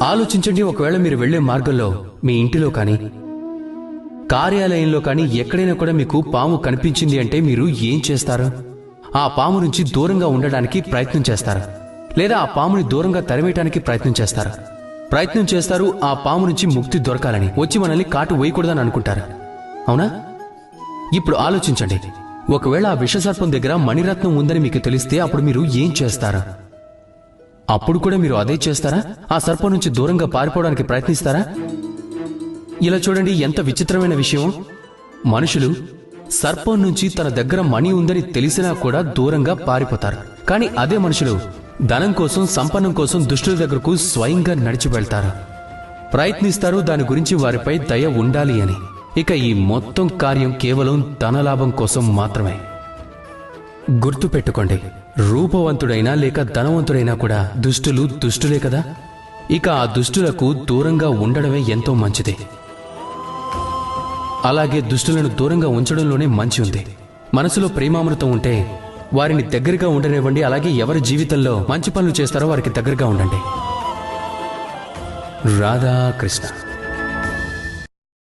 ఆలోచించండి, ఒకవేళ మీరు వెళ్లే మార్గంలో మీ ఇంటిలో కానీ కార్యాలయంలో కానీ ఎక్కడైనా కూడా మీకు పాము కనిపించింది అంటే మీరు ఏం చేస్తారు? ఆ పాము నుంచి దూరంగా ఉండడానికి ప్రయత్నం చేస్తారు, లేదా ఆ పాముని దూరంగా తరివేయటానికి ప్రయత్నం చేస్తారు. ఆ పాము నుంచి ముక్తి దొరకాలని, వచ్చి మనల్ని కాటు వేయకూడదని అనుకుంటారు, అవునా? ఇప్పుడు ఆలోచించండి, ఒకవేళ ఆ విషసర్పం దగ్గర మణిరత్నం ఉందని మీకు తెలిస్తే అప్పుడు మీరు ఏం చేస్తారు? అప్పుడు కూడా మీరు అదే చేస్తారా? ఆ సర్పం నుంచి దూరంగా పారిపోవడానికి ప్రయత్నిస్తారా? ఇలా చూడండి, ఎంత విచిత్రమైన విషయం. మనుషులు సర్పం నుంచి తన దగ్గర మణి ఉందని తెలిసినా కూడా దూరంగా పారిపోతారు. కానీ అదే మనుషులు ధనం కోసం, సంపన్నం కోసం దుష్టుల దగ్గరకు స్వయంగా నడిచి వెళ్తారు, ప్రయత్నిస్తారు దాని గురించి వారిపై దయ ఉండాలి అని. ఇక ఈ మొత్తం కార్యం కేవలం ధనలాభం కోసం మాత్రమే. గుర్తుపెట్టుకోండి, రూపవంతుడైనా లేక ధనవంతుడైనా కూడా దుష్టులే కదా. ఇక ఆ దుష్టులకు దూరంగా ఉండడమే ఎంతో మంచిది. అలాగే దుష్టులను దూరంగా ఉంచడంలోనే మంచి ఉంది. మనసులో ప్రేమామృతం ఉంటే వారిని దగ్గరగా ఉండనివ్వండి. అలాగే ఎవరి జీవితంలో మంచి పనులు చేస్తారో వారికి దగ్గరగా ఉండండి. రాధాకృష్ణ.